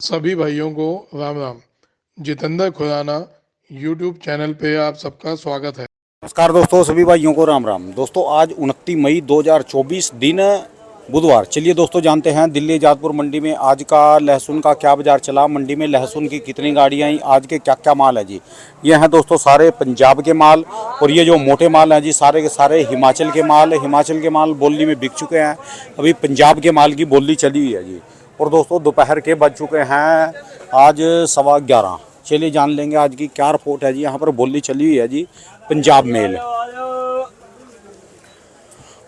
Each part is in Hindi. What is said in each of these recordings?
सभी भाइयों को राम राम। जितेंद्र खुराना यूट्यूब चैनल पे आप सबका स्वागत है। नमस्कार दोस्तों, सभी भाइयों को राम राम। दोस्तों आज 29 मई 2024 दिन बुधवार। चलिए दोस्तों जानते हैं दिल्ली जादपुर मंडी में आज का लहसुन का क्या बाजार चला, मंडी में लहसुन की कितनी गाड़ियां आई, आज के क्या क्या माल है जी। ये हैं दोस्तों सारे पंजाब के माल, और ये जो मोटे माल हैं जी सारे के सारे हिमाचल के माल है। हिमाचल के माल बोली में बिक चुके हैं, अभी पंजाब के माल की बोली चली हुई है जी। और दोस्तों दोपहर के बज चुके हैं आज 11:15। चलिए जान लेंगे आज की क्या रिपोर्ट है जी। यहाँ पर बोली चली हुई है जी पंजाब मेल।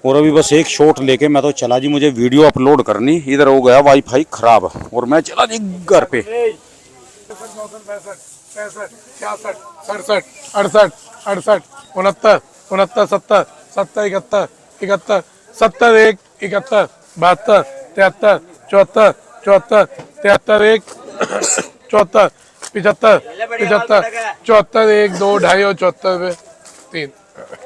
और अभी बस एक शॉट लेके मैं तो चला जी, मुझे वीडियो अपलोड करनी, इधर हो गया वाईफाई खराब और मैं चला जी घर पे। 3।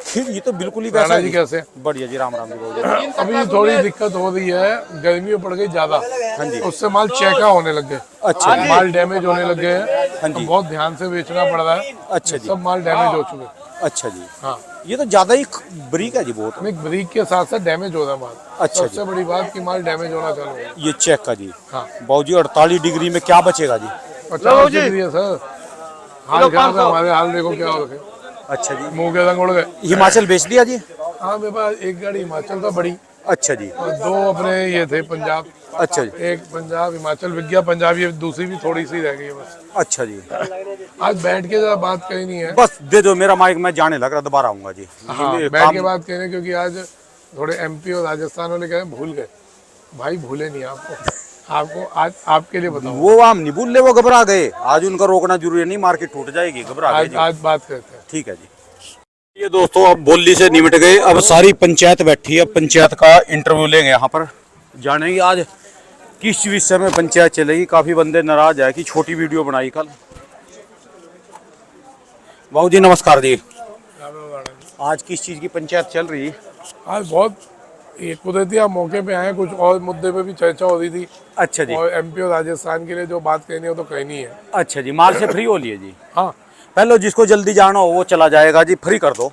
फिर ये तो बिल्कुल ही वैसा जी कैसे बढ़िया जी, राम राम जी बोल। अभी थोड़ी दिक्कत हो रही है, गर्मी पड़ गई ज्यादा। हाँ जी, उससे माल चेका होने लग गए। अच्छा माल डैमेज होने लग गए हैं। हाँ जी, बहुत ध्यान से बेचना पड़ रहा है। अच्छा जी, सब माल डैमेज हो चुके। अच्छा जी। हाँ, ये तो ज्यादा ही ब्रीक है जी बहुत। नहीं ब्रीक के साथ साथ डैमेज हो रहा है माल। अच्छा सबसे बड़ी बात कि माल डैमेज होना चालू है। ये चेक का जी। हाँ, बाबूजी 48 डिग्री में क्या बचेगा जी। 50 डिग्री है सर। हाल खराब है हमारे, हाल देखो क्या हो रखे। अच्छा जी, मुंह के रंग उड़ गए। हिमाचल बेच दिया जी। हाँ, मेरे पास एक गाड़ी हिमाचल था बड़ी, अच्छा जी, और 2 अपने ये थे पंजाब। अच्छा जी, एक पंजाब हिमाचल बिक गया, पंजाब ये दूसरी भी थोड़ी सी रह गई है बस। अच्छा जी। आज बैठ के जरा बात कही नहीं है। बस दे दो मेरा माइक, मैं जाने लग रहा, दोबारा आऊंगा जी। हाँ, ये बैठ काम- के बात करें क्योंकि आज थोड़े एमपी और राजस्थान वाले कहे भूल गए। भाई भूले नहीं आपको आज आपके लिए बताऊं। वो हम नहीं भूल ले, वो घबरा गए। आज उनका रोकना जरूरी नहीं, मार्केट टूट जाएगी, घबरा गए आज जी। आज बात करते हैं। ठीक है जी। ये दोस्तों अब बोली से निमट गए, अब सारी पंचायत बैठी है। पंचायत का इंटरव्यू लेंगे यहाँ पर, जानेंगे आज किस विषय में पंचायत चलेगी। काफी बंदे नाराज है कि छोटी वीडियो बनाई कल। बाबू जी नमस्कार जी। आज किस चीज की पंचायत चल रही है? आज बहुत ये कुदरती आप मौके पे आए, कुछ और मुद्दे पे भी चर्चा हो रही थी। अच्छा जी, और एमपी और राजस्थान के लिए जो बात कहनी है तो कहनी है। अच्छा जी। माल से फ्री हो लिए जी। हाँ, पहले जिसको जल्दी जाना हो वो चला जाएगा जी, फ्री कर दो।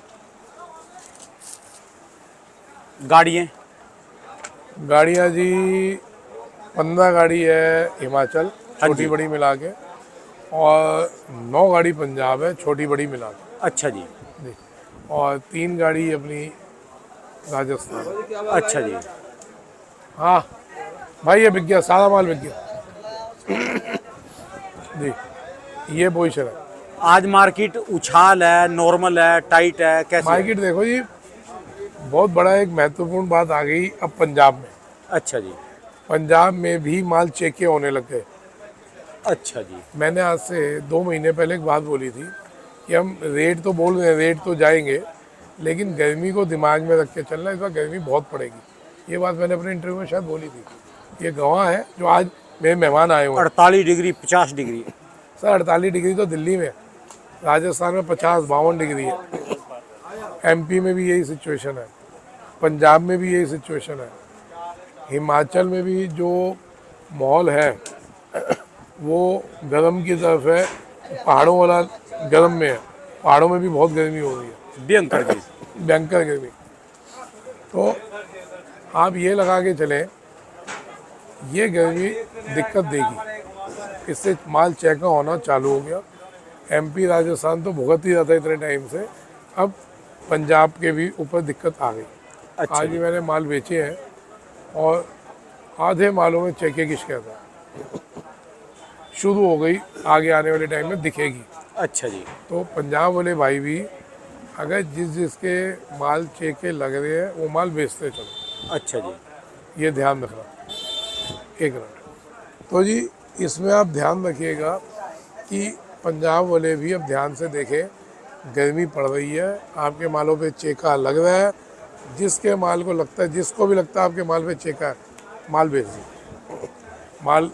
गाड़ियाँ जी 15 गाड़ी है हिमाचल छोटी बड़ी मिला के, और 9 गाड़ी पंजाब है छोटी बड़ी मिला के। अच्छा जी, और 3 गाड़ी अपनी राजस्थान। अच्छा जी। हाँ भाई, ये बिक गया, सारा माल बिक गया जी। ये पोजीशन है। आज मार्केट उछाल है, नॉर्मल है, टाइट है, कैसे है? मार्केट देखो जी, बहुत बड़ा एक महत्वपूर्ण बात आ गई अब पंजाब में। अच्छा जी, पंजाब में भी माल चेके होने लग गए। अच्छा जी, मैंने आज से 2 महीने पहले एक बात बोली थी कि हम रेट तो बोल रहे हैं, रेट तो जाएंगे, लेकिन गर्मी को दिमाग में रख के चलना, इस बार गर्मी बहुत पड़ेगी। ये बात मैंने अपने इंटरव्यू में शायद बोली थी। ये गवाह है जो आज मेरे मेहमान आए हुए हैं। 48 डिग्री 50 डिग्री। सर 48 डिग्री तो दिल्ली में, राजस्थान में 50-52 डिग्री है। एमपी में भी यही सिचुएशन है, पंजाब में भी यही सिचुएशन है, हिमाचल में भी जो माहौल है वो गर्म की तरफ है। पहाड़ों वाला गर्म में है, पहाड़ों में भी बहुत गर्मी हो रही है, भयंकर गर्मी। तो आप ये लगा के चलें, ये गर्मी दिक्कत देगी। इससे माल चेका होना चालू हो गया। एमपी राजस्थान तो भुगत ही रहता है इतने टाइम से, अब पंजाब के भी ऊपर दिक्कत आ गई। अच्छा आज भी मैंने माल बेचे हैं, और आधे मालों में चेके की शिकायत है, शुरू हो गई, आगे आने वाले टाइम में दिखेगी। अच्छा जी, एक तो पंजाब वाले भाई भी अगर जिसके माल चेके लग रहे हैं वो माल बेचते चलो। अच्छा जी, ये ध्यान रखना। एक मिनट तो जी, इसमें आप ध्यान रखिएगा कि पंजाब वाले भी अब ध्यान से देखें, गर्मी पड़ रही है, आपके मालों पे चेका लग रहा है। जिसके माल को लगता है, जिसको भी लगता है आपके माल पे चेका है, माल बेच दो। माल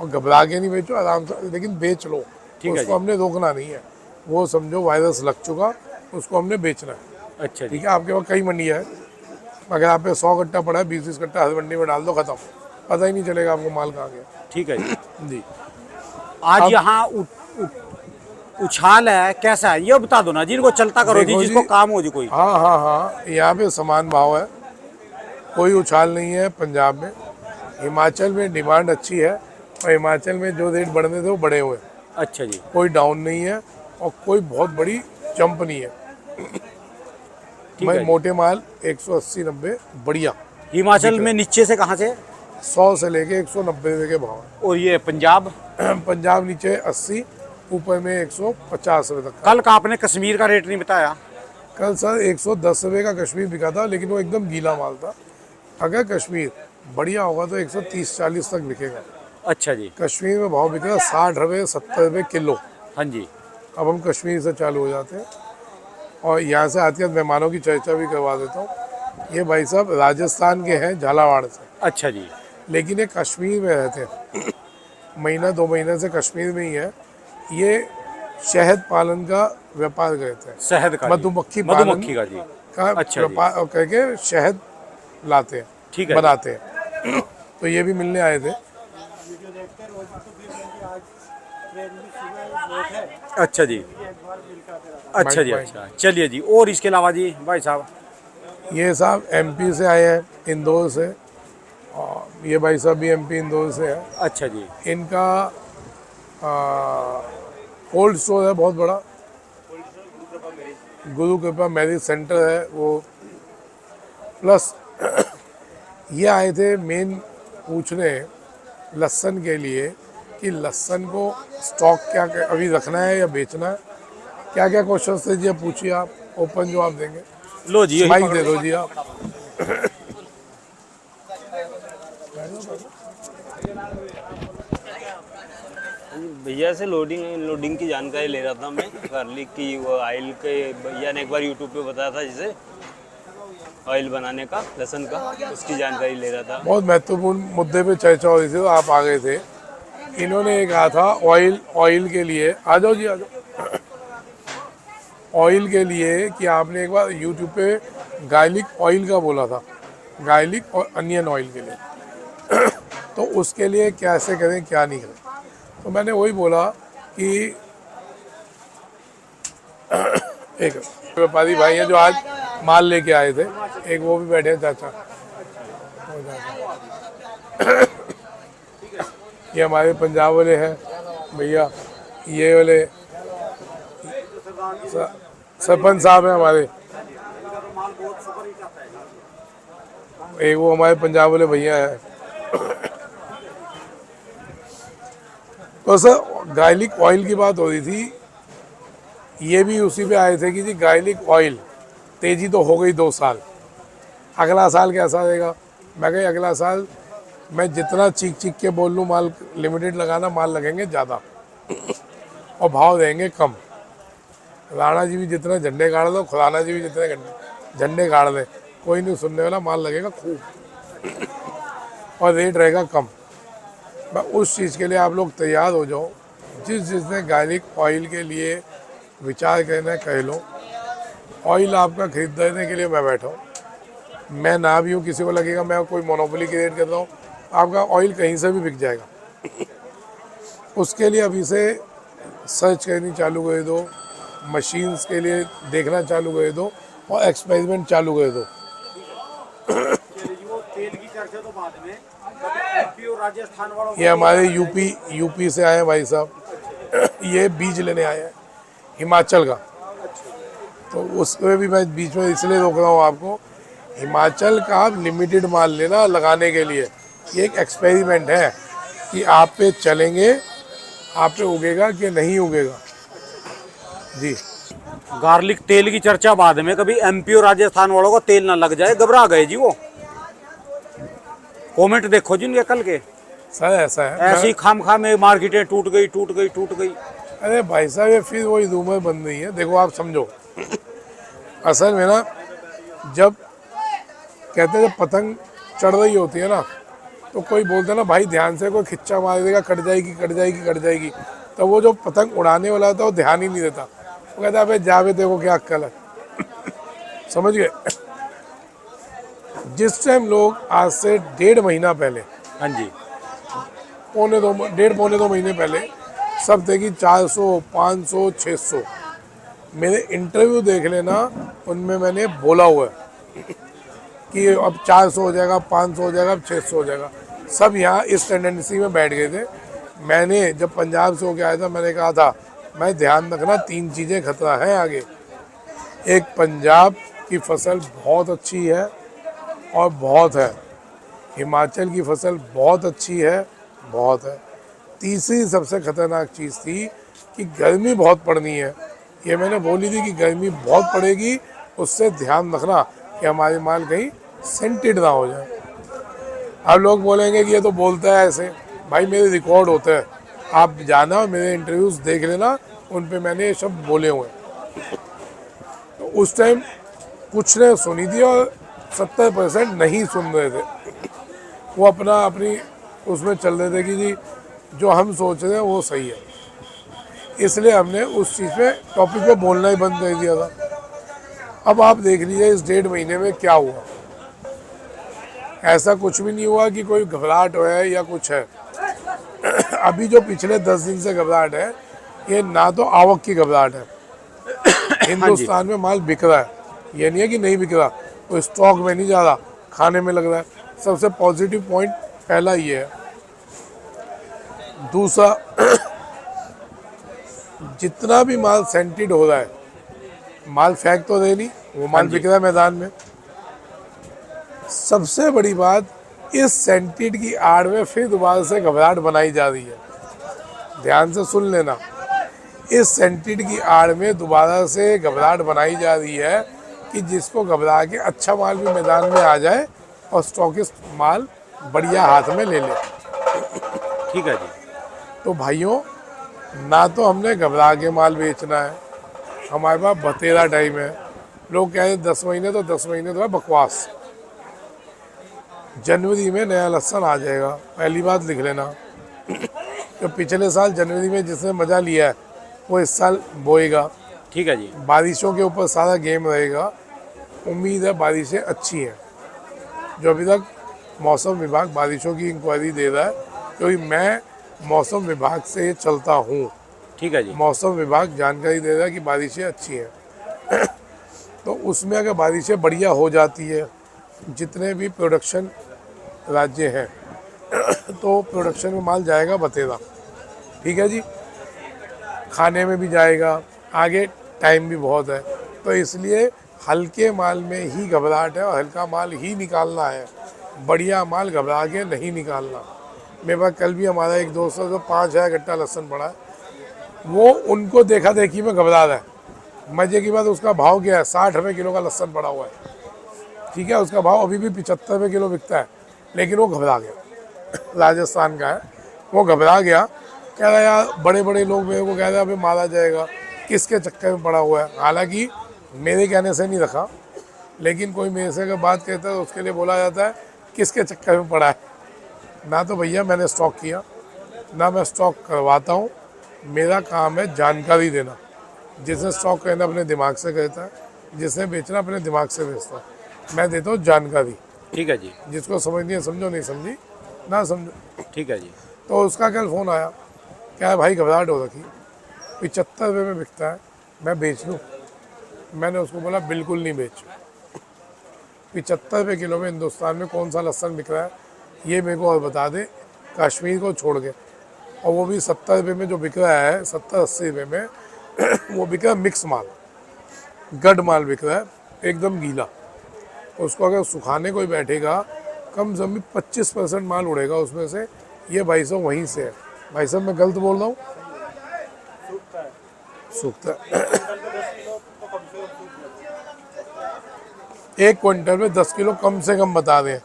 और घबरा के नहीं बेचो, आराम से, लेकिन बेच लो। उसको हमने रोकना नहीं है, वो समझो वायरस लग चुका, उसको हमने बेचना है। अच्छा ठीक है, आपके पास कई मंडियाँ है, अगर आप पे 100 कट्टा पड़ा है, 20-20 कट्टा हर मंडी में डाल दो, खत्म। पता ही नहीं चलेगा आपको माल कहाँ गया। ठीक है जी। जी। आज यहाँ उछाल है, कैसा है ये बता दो ना, जिनको चलता करो जी, देखो जिसको जी, काम हो जी कोई। हाँ हाँ हाँ, यहाँ पे समान भाव है, कोई उछाल नहीं है पंजाब में। हिमाचल में डिमांड अच्छी है और हिमाचल में जो रेट बढ़ने थे वो बढ़े हुए हैं, अच्छा जी। कोई डाउन नहीं है और कोई बहुत बड़ी जंप नहीं है। ठीक मैं है जी। मोटे माल 180-90 बढ़िया। हिमाचल में नीचे से कहाँ से? 100 से लेके 190 रुपए के भाव है। और ये पंजाब? पंजाब नीचे 80, ऊपर में 150 रुपए तक। कल का आपने कश्मीर का रेट नहीं बताया। कल सर 110 रुपए का कश्मीर बिका था, लेकिन वो एकदम गीला माल था। अगर कश्मीर बढ़िया होगा तो 130-140 तक बिकेगा। अच्छा जी। कश्मीर में भाव बिकेगा 60 रुपए 70 रुपए किलो। हाँ जी। अब हम कश्मीर से चालू हो जाते हैं और यहाँ से आते मेहमानों की चर्चा भी करवा देता हूँ। ये भाई साहब राजस्थान के हैं, झालावाड़ से, अच्छा जी। लेकिन ये कश्मीर में रहते हैं। महीना 2 महीने से कश्मीर में ही है। ये शहद पालन का व्यापार करते हैं, शहद का? मधुमक्खी पालन मधुमक्खी का जी। का अच्छा जी। व्यापार करके शहद लाते हैं, ठीक है, बनाते हैं। तो ये भी मिलने आए थे। अच्छा जी। अच्छा जी। अच्छा, चलिए जी। और इसके अलावा जी भाई साहब? ये साहब एमपी से आए हैं, इंदौर से, और ये भाई साहब भी एमपी इंदौर से है। अच्छा जी। इनका कोल्ड स्टोर है बहुत बड़ा, गुरु कृपा मैरिज सेंटर है वो। प्लस ये आए थे मेन पूछने लहसुन के लिए कि लहसुन को स्टॉक क्या अभी रखना है या बेचना है। क्या क्या क्वेश्चन थे जी, पूछिए आप, ओपन जवाब देंगे। लो जी, माइक दे दो जी आप। भैया से लोडिंग की जानकारी ले रहा था मैं, गार्लिक की। वो ऑयल के भैया ने एक बार यूट्यूब पे बताया था, जिसे ऑयल बनाने का, लहसुन का, उसकी जानकारी ले रहा था। बहुत महत्वपूर्ण मुद्दे पे चर्चा हो रही थी तो आप आ गए थे। इन्होंने ये कहा था ऑयल के लिए, आ जाओ जी आ जाओ, ऑयल के लिए कि आपने एक बार यूट्यूब पे गार्लिक ऑयल का बोला था, गार्लिक और अनियन ऑयल के लिए। तो उसके लिए कैसे करें क्या नहीं करें, तो मैंने वही बोला कि एक व्यापारी भाई हैं जो आज माल लेके आए थे, एक वो भी बैठे हैं चाचा। ये हमारे पंजाब वाले हैं भैया, ये वाले सरपंच साहब हैं हमारे, एक वो हमारे पंजाब वाले भैया हैं। तो सर गार्लिक ऑयल की बात हो रही थी, ये भी उसी पे आए थे कि जी गार्लिक ऑयल तेजी तो हो गई 2 साल, अगला साल कैसा रहेगा। मैं कही अगला साल मैं जितना चीख के बोल लूँ माल लिमिटेड लगाना, माल लगेंगे ज़्यादा और भाव देंगे कम। राणा जी भी जितना झंडे गाड़ दो, खुराना जी भी जितने झंडे गाड़ दें, कोई नहीं सुनने वाला, माल लगेगा खूब और रेट रहेगा कम। मैं उस चीज़ के लिए आप लोग तैयार हो जाओ। जिसने गार्लिक ऑयल के लिए विचार करना कह लो, ऑयल आपका खरीदने के लिए मैं बैठा हूँ। मैं ना भी हूँ, किसी को लगेगा मैं कोई मोनोपोली क्रिएट कर रहा हूँ, आपका ऑयल कहीं से भी बिक जाएगा। उसके लिए अभी से सर्च करनी चालू कर दो, मशीन्स के लिए देखना चालू कर दो और एक्सपेरिमेंट चालू कर दो। ये हमारे यूपी से आए हैं भाई साहब, ये बीज लेने आए हैं हिमाचल का। तो उसमें भी मैं बीच में इसलिए रोक रहा हूँ आपको, हिमाचल का लिमिटेड माल लेना लगाने के लिए। ये एक एक्सपेरिमेंट है कि आप पे चलेंगे, आप पे उगेगा कि नहीं उगेगा जी। गार्लिक तेल की चर्चा बाद में, कभी एमपी और राजस्थान वालों को तेल ना लग जाए, घबरा गए जी वो। कमेंट देखो जी उनके कल के। सर ऐसा है, ऐसी खाम में मार्केटें टूट गई। अरे भाई साहब ये फिर वही रूमर बन रही है। देखो आप समझो, असल में ना जब कहते हैं जब पतंग चढ़ रही होती है ना, तो कोई बोलता है ना भाई ध्यान से, कोई खिच्चा मार देगा, कट जाएगी। तो वो जो पतंग उड़ाने वाला होता है वो ध्यान ही नहीं देता, वो कहता है अबे जावे देखो क्या अक्कल है। समझ गए। जिस टाइम लोग आज से 1.5 महीना पहले हाँ जी। डेढ़ पौने 2 महीने पहले सब थे कि 400, 500, 600। मेरे इंटरव्यू देख लेना, उनमें मैंने बोला हुआ है कि अब 400 हो जाएगा, 500 हो जाएगा, अब 600 हो जाएगा। सब यहाँ इस टेंडेंसी में बैठ गए थे। मैंने जब पंजाब से होके आया था, मैंने कहा था मैं ध्यान रखना 3 चीज़ें खतरा है आगे। एक, पंजाब की फसल बहुत अच्छी है और बहुत है। हिमाचल की फसल बहुत अच्छी है, बहुत है। तीसरी सबसे खतरनाक चीज़ थी कि गर्मी बहुत पड़नी है। ये मैंने बोली थी कि गर्मी बहुत पड़ेगी, उससे ध्यान रखना कि हमारे माल कहीं सेंटेड ना हो जाए। अब लोग बोलेंगे कि ये तो बोलता है ऐसे। भाई मेरे रिकॉर्ड होते हैं, आप जाना मेरे इंटरव्यूज़ देख लेना, उन पे मैंने ये शब्द बोले हुए हैं। तो उस टाइम कुछ ने सुनी थी और 70% नहीं सुन रहे थे। वो अपनी उसमें चल रहे थे कि जी जो हम सोच रहे हैं वो सही है। इसलिए हमने उस चीज़ पे टॉपिक पे बोलना ही बंद कर दिया था। अब आप देख लीजिए इस 1.5 महीने में क्या हुआ। ऐसा कुछ भी नहीं हुआ कि कोई घबराहट है या कुछ है। अभी जो पिछले 10 दिन से घबराहट है, ये ना तो आवक की घबराहट है। हिंदुस्तान में माल बिक रहा है, ये नहीं है कि नहीं बिक रहा, कोई स्टॉक में नहीं जा रहा, खाने में लग रहा है। सबसे पॉजिटिव पॉइंट पहला ये है। दूसरा, जितना भी माल सेंटेड हो रहा है, माल फेंक तो दे नहीं, वो माल बिक रहा है मैदान में। सबसे बड़ी बात, इस सेंटेड की आड़ में फिर दोबारा से घबराहट बनाई जा रही है। ध्यान से सुन लेना, इस सेंटेड की आड़ में दोबारा से घबराहट बनाई जा रही है कि जिसको घबरा के अच्छा माल भी मैदान में आ जाए और स्टॉकिस्ट माल बढ़िया हाथ में ले ले। ठीक है जी। तो भाइयों, ना तो हमने घबरा के माल बेचना है, हमारे पास बतेरा टाइम है। लोग कह रहे 10 महीने, तो 10 महीने तो है बकवास। जनवरी में नया लहसुन आ जाएगा, पहली बात लिख लेना। तो पिछले साल जनवरी में जिसने मज़ा लिया है वो इस साल बोएगा। ठीक है जी। बारिशों के ऊपर सारा गेम रहेगा। उम्मीद है बारिशें अच्छी हैं। जो अभी तक मौसम विभाग बारिशों की इंक्वायरी दे रहा है, क्योंकि मैं मौसम विभाग से चलता हूँ। ठीक है जी। मौसम विभाग जानकारी दे रहा है कि बारिशें अच्छी हैं। तो उसमें अगर बारिशें बढ़िया हो जाती है, जितने भी प्रोडक्शन राज्य हैं, तो प्रोडक्शन में माल जाएगा बतेरा। ठीक है जी, खाने में भी जाएगा, आगे टाइम भी बहुत है। तो इसलिए हल्के माल में ही घबराहट है और हल्का माल ही निकालना है, बढ़िया माल घबरा के नहीं निकालना। मेरे पास कल भी हमारा एक दोस्त है जो 5,000 गट्टा लहसुन पड़ा है, वो उनको देखा देखी में घबरा रहा है। मजे की बात, उसका भाव क्या है, 60 रुपये किलो का लहसुन पड़ा हुआ है। ठीक है, उसका भाव अभी भी 75 रुपये किलो बिकता है, लेकिन वो घबरा गया। राजस्थान का है, वो घबरा गया। कह रहा यार बड़े बड़े लोग मेरे को कह रहे हैं अभी मारा जाएगा, किसके चक्कर में पड़ा हुआ है। हालांकि मेरे कहने से नहीं रखा, लेकिन कोई मेरे से अगर बात कहता है तो उसके लिए बोला जाता है किसके चक्कर में पड़ा है। ना तो भैया मैंने स्टॉक किया, ना मैं स्टॉक करवाता हूँ। मेरा काम है जानकारी देना। जिसने स्टॉक करना अपने दिमाग से कहता है, जिसने बेचना अपने दिमाग से बेचता है। मैं देता हूँ जानकारी। ठीक है जी। जिसको समझनी है समझो, नहीं समझी ना समझो। ठीक है जी। तो उसका कल फ़ोन आया, क्या है भाई घबराहट हो रखी, 75 रुपये में बिकता है, मैं बेच लूँ। मैंने उसको बोला बिल्कुल नहीं बेच। 75 रुपये किलो में हिंदुस्तान में कौन सा लहसुन बिक रहा है ये मेरे को और बता दे, कश्मीर को छोड़ के। और वो भी 70 रुपये में जो बिक रहा है, 70-80 रुपये में वो बिक रहा है मिक्स माल, गड माल बिक रहा है, एकदम गीला। उसको अगर सुखाने कोई बैठेगा, कम से कम 25% माल उड़ेगा उसमें से। ये भाई साहब वहीं से है। भाई साहब मैं गलत बोल रहा हूँ? सूखता है। 1 क्विंटल में 10 किलो कम से कम बता दें।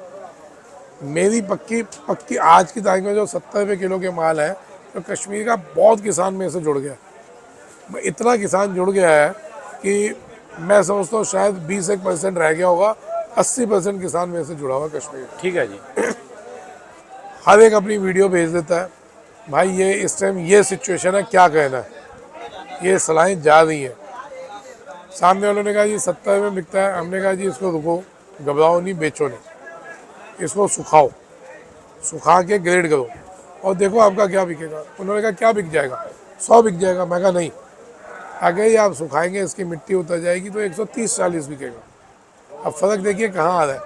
मेरी पक्की आज की तारीख में जो 70 रुपये किलो के माल है, तो कश्मीर का बहुत किसान मेरे से जुड़ गया। इतना किसान जुड़ गया है कि मैं समझता हूँ शायद 20% रह गया होगा, 80% किसान मेरे से जुड़ा हुआ कश्मीर। ठीक है जी। हर एक अपनी वीडियो भेज देता है, भाई ये इस टाइम ये सिचुएशन है, क्या कहना है। ये सलाहें जा रही हैं। सामने वालों ने कहा जी 70 में बिकता है, हमने कहा जी इसको रुको, घबराओ नहीं, बेचो नहीं, इसको सुखाओ। सुखा के ग्रेड करो और देखो आपका क्या बिकेगा। उन्होंने कहा क्या बिक जाएगा, 100 बिक जाएगा। मैं कहा नहीं, अगर ये आप सुखाएंगे इसकी मिट्टी उतर जाएगी तो 130-140 बिकेगा। अब फ़र्क देखिए कहाँ आ रहा है।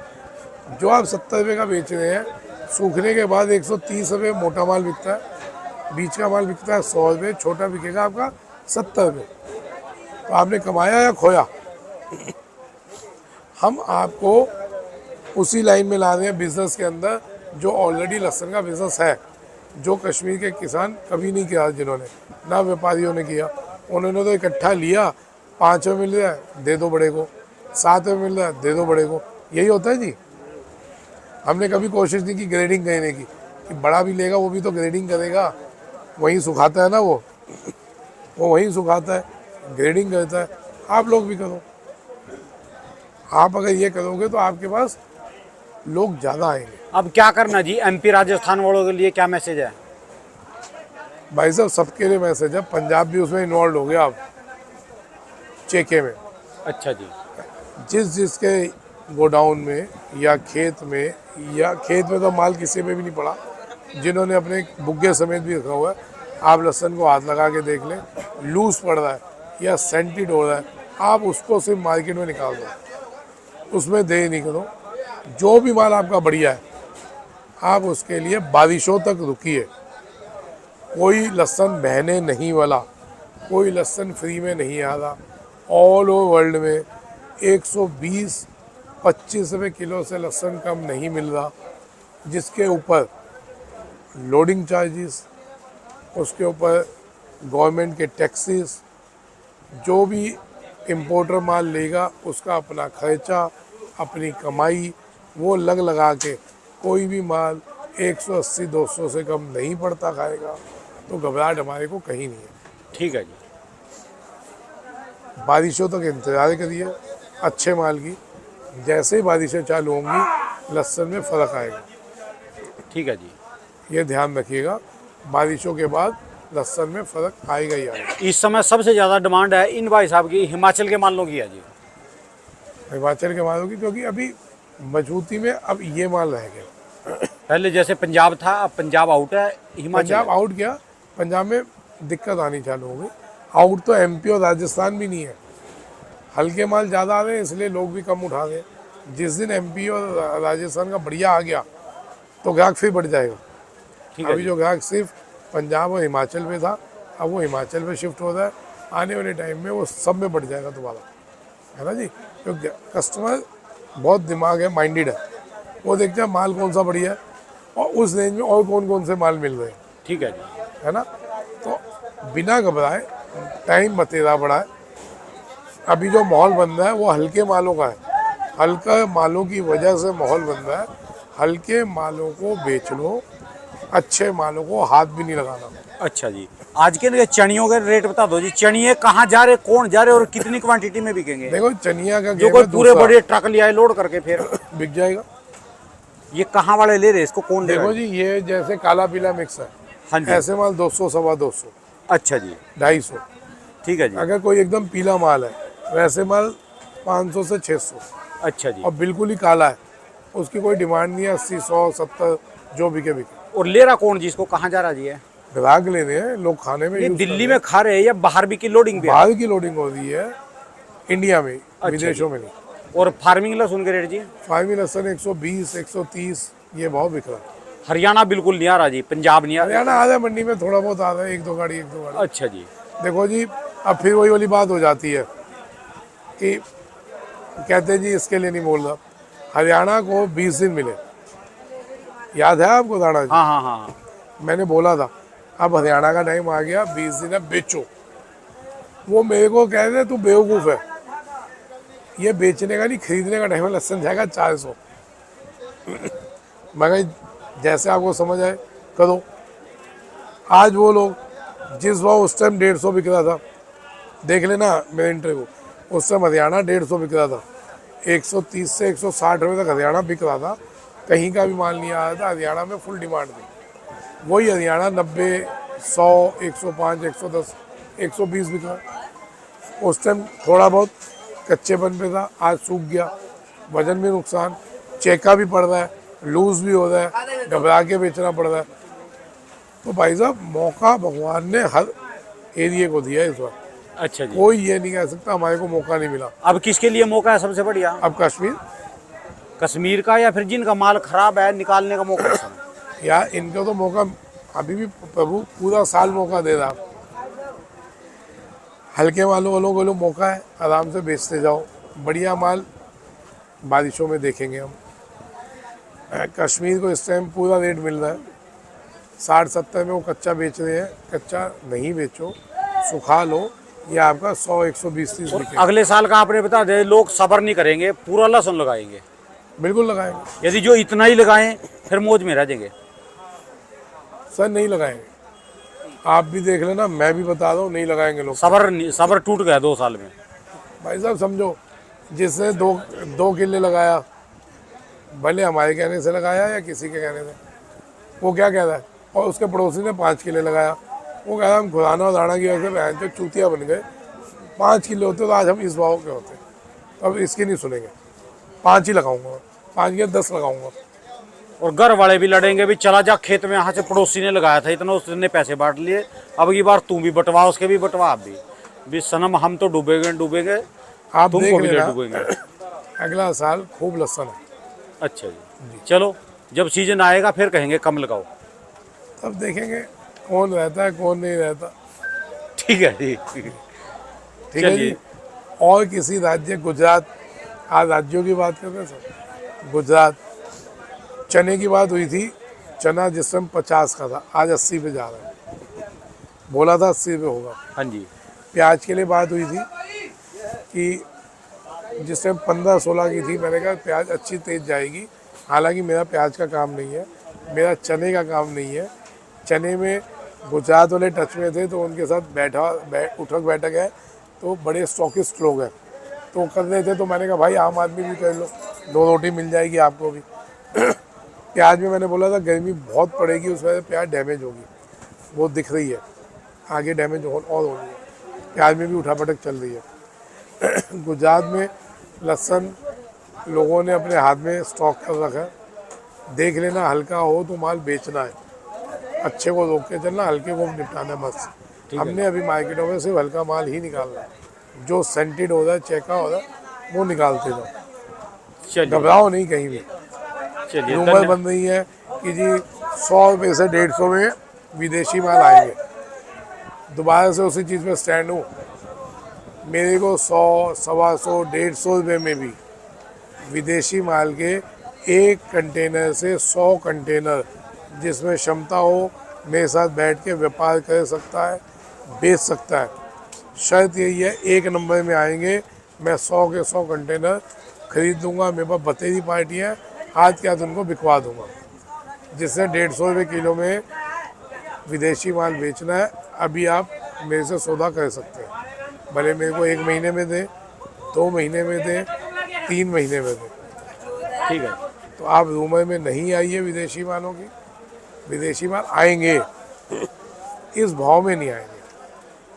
जो आप 70 रुपये का बेच रहे हैं, सूखने के बाद 130 रुपये मोटा माल बिकता है, बीच का माल बिकता है 100 रुपये, छोटा बिकेगा आपका 70 रुपये। तो आपने कमाया या खोया? हम आपको उसी लाइन में ला रहे हैं बिज़नेस के अंदर जो ऑलरेडी लहसुन का बिज़नेस है, जो कश्मीर के किसान कभी नहीं किया, जिन्होंने ना व्यापारियों ने किया। उन्होंने तो इकट्ठा लिया, 5 में मिल रहा है दे दो बड़े को, 7 में मिल रहा है दे दो बड़े को, यही होता है जी। हमने कभी कोशिश नहीं की ग्रेडिंग करने की कि बड़ा भी लेगा वो भी तो ग्रेडिंग करेगा, वहीं सुखाता है ना, वो वहीं सुखाता है, ग्रेडिंग करता है। आप लोग भी करो। आप अगर ये करोगे तो आपके पास लोग ज़्यादा आएंगे। अब क्या करना जी, एमपी राजस्थान वालों के लिए क्या मैसेज है? भाई साहब सबके लिए मैसेज है। पंजाब भी उसमें इन्वॉल्व हो गया अब चेके में। अच्छा जी। जिसके गोडाउन में या खेत में, या खेत में तो माल किसी में भी नहीं पड़ा, जिन्होंने अपने बुग्गे समेत भी रखा हुआ है, आप लहसुन को हाथ लगा के देख लें, लूज पड़ रहा है या सेंटिड हो रहा है, आप उसको सिर्फ मार्केट में निकाल दो, उसमें देर नहीं करो। जो भी माल आपका बढ़िया है आप उसके लिए बारिशों तक रुकिए। कोई लहसुन बहने नहीं वाला, कोई लहसुन फ्री में नहीं आ रहा। ऑल ओवर वर्ल्ड में 120-25 रुपये किलो से लहसुन कम नहीं मिल रहा, जिसके ऊपर लोडिंग चार्जेस, उसके ऊपर गवर्नमेंट के टैक्सेस, जो भी इंपोर्टर माल लेगा उसका अपना खर्चा, अपनी कमाई, वो लगा के कोई भी माल 180-200 से कम नहीं पड़ता खाएगा। तो घबराहट हमारे को कहीं नहीं है। ठीक है जी। बारिशों तक इंतज़ार करिए अच्छे माल की। जैसे ही बारिशें चालू होंगी लहसुन में फ़र्क आएगा। ठीक है जी। ये ध्यान रखिएगा, बारिशों के बाद लहसुन में फ़र्क आएगा ही आएगा। इस समय सबसे ज़्यादा डिमांड है इन भाई साहब की हिमाचल के मालों की है जी। हिमाचल के मालों की, क्योंकि अभी मजबूती में अब ये माल रह गया। पहले जैसे पंजाब था, अब पंजाब आउट है, हिमाचल पंजाब है। आउट गया, पंजाब में दिक्कत आनी चालू हो गई। आउट तो एमपी और राजस्थान भी नहीं है। हल्के माल ज़्यादा आ रहे हैं इसलिए लोग भी कम उठा रहे हैं। जिस दिन एमपी और राजस्थान का बढ़िया आ गया तो ग्राहक फिर बढ़ जाएगा। ठीक है अभी जी। जो ग्राहक सिर्फ पंजाब और हिमाचल में था, अब वो हिमाचल में शिफ्ट हो रहा है। आने वाले टाइम में वो सब में बढ़ जाएगा दोबारा, है ना जी। क्योंकि कस्टमर बहुत दिमाग है, माइंडेड है, वो देखते हैं माल कौन सा बढ़िया है और उस रेंज में और कौन कौन से माल मिल रहे हैं, ठीक है जी। है ना। तो बिना घबराए, टाइम बतेरा पड़ा है। अभी जो माहौल बन रहा है वो हल्के मालों का है। हल्के मालों की वजह से माहौल बन रहा है। हल्के मालों को बेच लो, अच्छे मालों को हाथ भी नहीं लगाना। अच्छा जी। आज के चनियों के रेट बता दो जी। चनिए कहाँ जा रहे, कौन जा रहे और कितनी क्वांटिटी में बिकेंगे? देखो चनिया का जो गेम कोई है पूरे दूसरा, बड़े ट्रक ले आए लोड करके फिर बिक जाएगा। ये कहाँ वाले ले रहे, इसको कौन ले रहा देखो है? जी, ये जैसे काला पीला मिक्स है, हाँ जी। ऐसे माल 200, 250, अच्छा जी। 250। ठीक है जी। अगर कोई एकदम पीला माल है वैसे माल 500 से 600। अच्छा जी। और बिल्कुल ही काला है उसकी कोई डिमांड नहीं है, 80, 100, 70 जो बिके बिके। और ले रहा कौन जी, इसको कहाँ जा रहा जी है? ग्राहक लेने हैं, लोग खाने में ये use दिल्ली कर रहे में खा रहे हैं या बाहर भी की लोडिंग हैं। भी है? बाहर की लोडिंग हो रही है इंडिया में, विदेशों में नहीं। और फार्मिंग लहसुन के रेट जी? फार्मी लहसुन 120, 130 ये बहुत बिक रहा है। हरियाणा बिल्कुल नहीं आ रहा जी, पंजाब नहीं आ रहा। हरियाणा आ रहा है मंडी में, थोड़ा बहुत आ रहा है, एक दो गाड़ी। अच्छा जी। देखो जी, अब फिर वही वाली बात हो जाती है कि कहते हैं जी इसके लिए नहीं बोल रहा। हरियाणा को 20 दिन मिले, याद है आपको दाना जी? हाँ हाँ हाँ। मैंने बोला था अब हरियाणा का टाइम आ गया, 20 दिन है, बेचो। वो मेरे को कह रहे तू बेवकूफ़ है, ये बेचने का नहीं खरीदने का टाइम है, लहसुन जाएगा 400। मैं कहा जैसे आपको समझ आए करो। आज वो लोग जिस भाव उस टाइम 150 बिक रहा था, देख लेना मेरे इंटरव्यू, उस टाइम हरियाणा 150 बिक रहा था। 130 से 160 रुपये तक हरियाणा बिक रहा था। कहीं का भी माल नहीं आ रहा था, हरियाणा में फुल डिमांड थी। वही हरियाणा 90, 100, 105, 110, 120 बिक रहा। उस टाइम थोड़ा बहुत कच्चेपन पे था, आज सूख गया, वजन में नुकसान, चेका भी पड़ रहा है, लूज भी हो रहा है, घबरा के बेचना पड़ रहा है। तो भाई साहब मौका भगवान ने हर एरिया को दिया इस बार, अच्छा जी। कोई ये नहीं कह सकता हमारे को मौका नहीं मिला। अब किसके लिए मौका है सबसे बढ़िया? अब कश्मीर कश्मीर का, या फिर जिनका माल खराब है निकालने का मौका है सर? या इनको तो मौका अभी भी प्रभु पूरा साल मौका दे रहा। हल्के मालों वालों को मौका है, आराम से बेचते जाओ। बढ़िया माल बारिशों में देखेंगे हम। कश्मीर को इस टाइम पूरा रेट मिल रहा है, 60-70 में वो कच्चा बेच रहे हैं। कच्चा नहीं बेचो, सुखा लो, ये आपका 100, 120, 30 और बिकेगा। अगले साल का आपने बता दे, लोग सब्र नहीं करेंगे, पूरा लहसुन लगाएंगे। बिल्कुल लगाएंगे यदि जो इतना ही लगाएं फिर मौज में रह जाएंगे। सर, नहीं लगाएंगे। आप भी देख लेना, मैं भी बता रहा हूँ, नहीं लगाएंगे लोग। सब्र टूट गया 2 साल में। भाई साहब समझो, जिसने दो किले लगाया, भले हमारे कहने से लगाया या किसी के कहने से, वो क्या कह रहा है, और उसके पड़ोसी ने 5 किले लगाया, वो कह रहा है हम खुराना और दाना की वजह से बहन जो चूतिया बन गए। 5 किले होते तो आज हम इस भाव के होते। अब इसकी नहीं सुनेंगे, 5 ही लगाऊंगा, 5 या 10 लगाऊंगा। और घर वाले भी लड़ेंगे, भी चला जा खेत में, यहाँ से पड़ोसी ने लगाया था इतना, उसने पैसे बांट लिए, अब की बार तू भी बंटवा, उसके भी बंटवा। आप भी सनम, हम तो डूबेंगे, आप तुमको देख भी लेना, डूबेंगे। अगला साल खूब लहसुन है। अच्छा जी, चलो जब सीजन आएगा फिर कहेंगे कम लगाओ, तब देखेंगे कौन रहता है कौन नहीं रहता। ठीक है जी। ठीक है जी। और किसी राज्य, गुजरात, आज राज्यों की बात करते हैं सर। गुजरात, चने की बात हुई थी, चना जिस टाइम 50 का था, आज 80 पे जा रहा है। बोला था 80 पे होगा। हाँ जी। प्याज के लिए बात हुई थी कि जिस टाइम 15-16 की थी, मैंने कहा प्याज अच्छी तेज जाएगी। हालांकि मेरा प्याज का काम नहीं है, मेरा चने का काम नहीं है। चने में गुजरात वाले टच में थे, तो उनके साथ उठक बैठक है, तो बड़े स्टॉकिस्ट लोग हैं, तो कर रहे थे। तो मैंने कहा भाई आम आदमी भी कर लो, 2 रोटी मिल जाएगी आपको भी। प्याज में मैंने बोला था गर्मी बहुत पड़ेगी, उस वजह से प्याज डैमेज होगी, वो दिख रही है, आगे डैमेज और होनी है। प्याज में भी उठापटक चल रही है। गुजरात में लहसुन लोगों ने अपने हाथ में स्टॉक कर रखा है। देख लेना, हल्का हो तो माल बेचना है, अच्छे को रोक के चलना, हल्के को निपटाना बस। हमने अभी मार्केटों में सिर्फ हल्का माल ही निकालना है, जो सेंटेड हो रहा है, चेका हो रहा है, वो निकालते जाओ। घबराओ नहीं कहीं भी। रूमर बन रही है कि जी 100 रुपये से 150 में विदेशी माल आएंगे। दोबारा से उसी चीज़ में स्टैंड हूँ। मेरे को 100, 125, 150 रुपये में भी विदेशी माल के एक कंटेनर से 100 कंटेनर जिसमें क्षमता हो, मेरे साथ बैठ के व्यापार कर सकता है, बेच सकता है। शर्त यही है, 1 नंबर में आएंगे, मैं 100 के 100 कंटेनर खरीद लूँगा। मेरे पास बतेरी पार्टी है, आज क्या उनको बिकवा दूँगा। जिससे 150 रुपये किलो में विदेशी माल बेचना है, अभी आप मेरे से सौदा कर सकते हैं। भले मेरे को 1 महीने में दे, 2 महीने में दे, 3 महीने में दे, ठीक है। तो आप रूमर में नहीं आइए विदेशी मालों की। विदेशी माल आएंगे, इस भाव में नहीं आएंगे।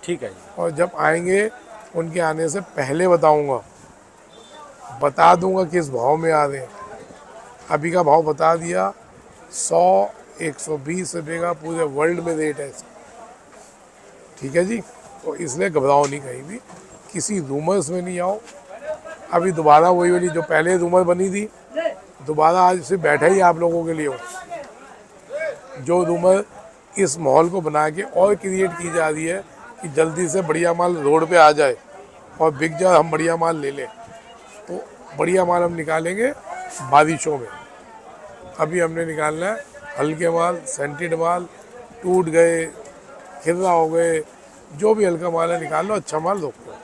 ठीक है जी। और जब आएंगे उनके आने से पहले बता दूंगा किस भाव में आ रहे हैं। अभी का भाव बता दिया, 100, 120 रुपये का पूरे वर्ल्ड में रेट है इसका। ठीक है जी। तो इसलिए घबराओ नहीं कहीं भी, किसी रूमर्स में नहीं आओ। अभी दोबारा वही वाली जो पहले रूमर बनी थी, दोबारा आज से बैठा ही आप लोगों के लिए हो। जो रूमर इस माहौल को बना के और क्रिएट की जा रही है कि जल्दी से बढ़िया माल रोड पे आ जाए और बिक जाए, हम बढ़िया माल ले लें, तो बढ़िया माल हम निकालेंगे बारिशों में। अभी हमने निकालना है हल्के माल, सेंटेड माल, टूट गए, खिररा हो गए, जो भी हल्का माल है निकाल लो, अच्छा माल रोक लो।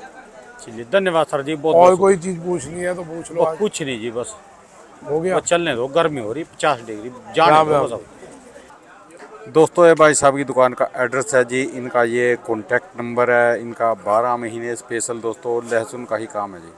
चलिए धन्यवाद सर जी। बहुत और कोई चीज़ पूछनी है तो पूछ लो। आज कुछ नहीं जी, बस हो गया। चलने दो, गर्मी हो रही 50 डिग्री, जाने दो सब। दोस्तों ये भाई साहब की दुकान का एड्रेस है जी, इनका ये कॉन्टैक्ट नंबर है, इनका 12 महीने स्पेशल दोस्तों लहसुन का ही काम है जी।